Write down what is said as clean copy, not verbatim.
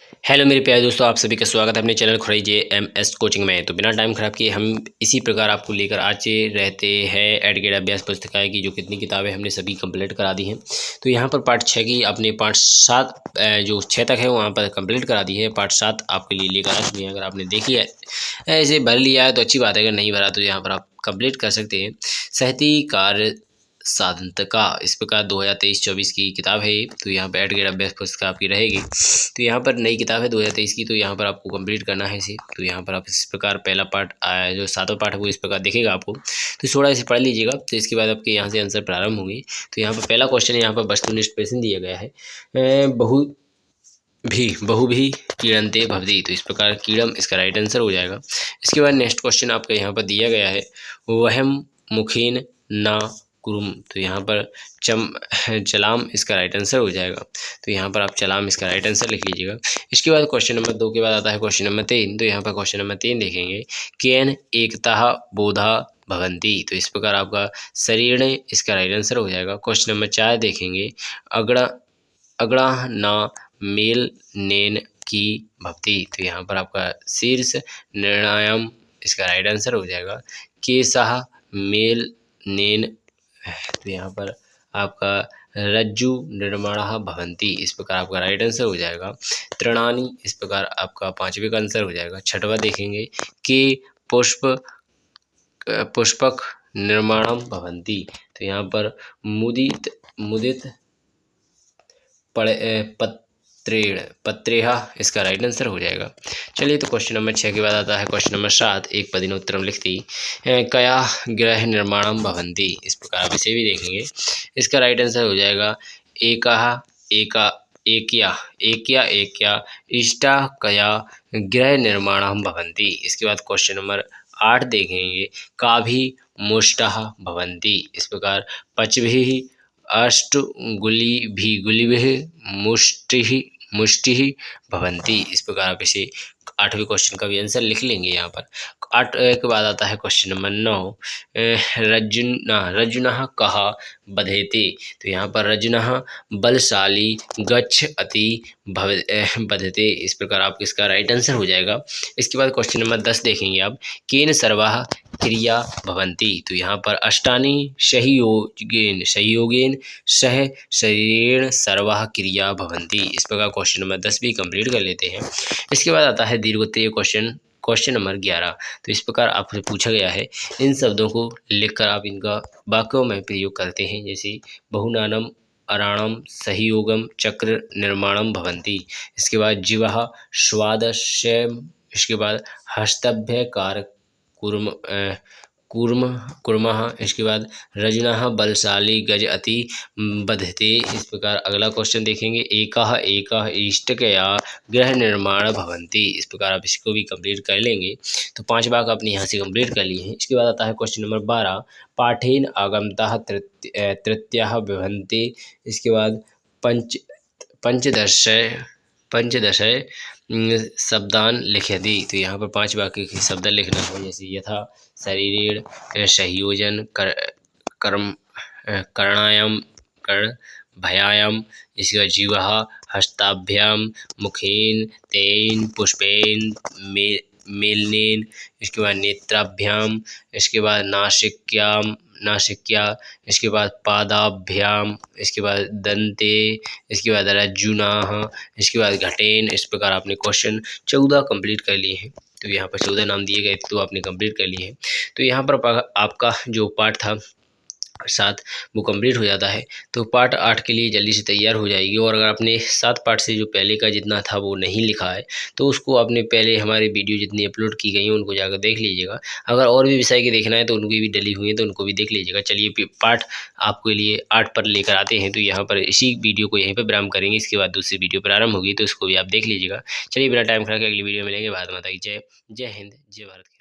Hello मेरे प्यारे दोस्तों, आप सभी का स्वागत है अपने चैनल खुराई JMS कोचिंग में। तो बिना टाइम खराब किए हम इसी प्रकार आपको लेकर आते रहते हैं एडगेड अभ्यास पुस्तिकाएँ की जो कितनी किताबें हमने सभी कंप्लीट करा दी हैं। तो यहाँ पर पार्ट 6 की आपने पार्ट 7 जो 6 तक है वहाँ पर कंप्लीट करा दी है। पार्ट 7 आपके लिए लेकर आ चुके हैं। अगर आपने देखी है ऐसे भर लिया है तो अच्छी बात है, अगर नहीं भरा तो यहाँ पर आप कंप्लीट कर सकते हैं। साहित्यिक कार्य साधनता इस प्रकार 2023-24 की किताब है ये। तो यहाँ पर एडगेड अभ्यास पुस्तिका आपकी रहेगी। तो यहाँ पर नई किताब है 2023 की, तो यहाँ पर आपको कंप्लीट करना है इसे। तो यहाँ पर आप इस प्रकार पहला पार्ट जो 7वां पार्ट है वो इस प्रकार दिखेगा आपको, तो थोड़ा इसे पढ़ लीजिएगा। तो इसके बाद आपके यहाँ से आंसर प्रारंभ होंगे। तो यहाँ पर पहला क्वेश्चन है, यहाँ पर वस्तुनिष्ठ प्रश्न दिया गया है। बहु भी कीड़ंते भवति, तो इस प्रकार कीड़म इसका राइट आंसर हो जाएगा। इसके बाद नेक्स्ट क्वेश्चन आपका यहाँ पर दिया गया है, वहम मुखीन ना कुरुम, तो यहाँ पर चलाम इसका राइट आंसर हो जाएगा। तो यहाँ पर आप चलाम इसका राइट आंसर लिख लीजिएगा। इसके बाद क्वेश्चन नंबर 2 के बाद आता है क्वेश्चन नंबर 3। तो यहाँ पर क्वेश्चन नंबर 3 देखेंगे, केन एकता बोधा भवंती, तो इस प्रकार आपका शरीर इसका राइट आंसर हो जाएगा। क्वेश्चन नंबर 4 देखेंगे, अगड़ा ना मेल नेन की भवती, तो यहाँ पर आपका शीर्ष निर्णायम इसका राइट आंसर हो जाएगा। केशः मेल नेन, तो यहाँ पर आपका रज्जु निर्माणः भवन्ति, इस प्रकार आपका राइट आंसर हो जाएगा। तृणानि इस प्रकार आपका 5वें का आंसर हो जाएगा। 6वां देखेंगे, के पुष्पक निर्माणम भवन्ति, तो यहाँ पर मुदित पत्रेहा इसका राइट आंसर हो जाएगा। चलिए, तो क्वेश्चन नंबर 6 के बाद आता है क्वेश्चन नंबर 7, एक पदिन उत्तरम लिखती कया गृह निर्माणम भवन्ति, इस प्रकार आप इसे भी देखेंगे। इसका राइट आंसर हो जाएगा एकया इष्टा कया गृह निर्माणम भवन्ति। इसके बाद क्वेश्चन नंबर 8 देखेंगे, काभि मुष्टः भवन्ति, इस प्रकार पचभिः अष्टगुलिभिः मुष्टिः भवन्ति, इस प्रकार आप इसे 8वें क्वेश्चन का भी आंसर लिख लेंगे। यहाँ पर 8 के बाद आता है क्वेश्चन नंबर 9, रजुनः कः बध्यते, तो यहाँ पर रजुनः बलशाली गच्छति बध्यते, इस प्रकार आप इसका राइट आंसर हो जाएगा। इसके बाद क्वेश्चन नंबर 10 देखेंगे आप, केन सर्वाः क्रिया भवन्ति, तो यहाँ पर अष्टानि सहयोगेन सह शरीरेण सर्वाः क्रिया भवन्ति, इस प्रकार क्वेश्चन नंबर 10 भी कंप्लीट कर लेते हैं। इसके बाद आता है दीर्घोत्तरीय क्वेश्चन नंबर 11। तो इस प्रकार आपसे पूछा गया है, इन शब्दों को लिखकर आप इनका वाक्यों में प्रयोग करते हैं, जैसे बहुनानम अराणम सहयोगम चक्र निर्माणम भवन्ति। इसके बाद जीवः स्वादस्यम, इसके बाद हस्तभ्य कार कुर्मः, इसके बाद रजुनः बलशाली गज अति बध्यते। इस प्रकार अगला क्वेश्चन देखेंगे, एकः इष्टकया गृह निर्माण भवन्ति, इस प्रकार आप इसको भी कंप्लीट कर लेंगे। तो 5 भाग आपने यहाँ से कंप्लीट कर लिए हैं। इसके बाद आता है क्वेश्चन नंबर 12, पाठेन आगमतः तृतीयः भवन्ति, इसके बाद पंचदश शब्दान लिखति, तो यहाँ पर 5 वाक्य के शब्द लिखना है, जैसे यथा शरीरेण संयोजन करणायाम भयायाम, इसके बाद जीवः हस्ताभ्याम मुखेन तेन पुष्पेन मेलनेन, इसके बाद नेत्राभ्याम, इसके बाद नासिक्या, इसके बाद पादाभ्याम, इसके बाद दंते, इसके बाद रज्जुनाः, इसके बाद घटेन। इस प्रकार आपने क्वेश्चन 14 कंप्लीट कर लिए हैं। तो यहाँ पर 14 नाम दिए गए थे, तो आपने कंप्लीट कर लिए हैं। तो यहाँ पर आपका जो पार्ट था 7 वो कंप्लीट हो जाता है। तो पार्ट 8 के लिए जल्दी से तैयार हो जाएगी। और अगर आपने 7 पार्ट से जो पहले का जितना था वो नहीं लिखा है, तो उसको आपने पहले हमारे वीडियो जितनी अपलोड की गई हैं उनको जाकर देख लीजिएगा। अगर और भी विषय के देखना है तो उनकी भी डली हुई है, तो उनको भी देख लीजिएगा। चलिए, पार्ट आपके लिए 8 पर लेकर आते हैं। तो यहाँ पर इसी वीडियो को यहीं पर विराम करेंगे, इसके बाद दूसरी वीडियो प्रारंभ होगी, तो उसको भी आप देख लीजिएगा। चलिए, बिना टाइम खराब के अगली वीडियो मिलेंगे। भारत माता की जय। जय हिंद, जय भारत।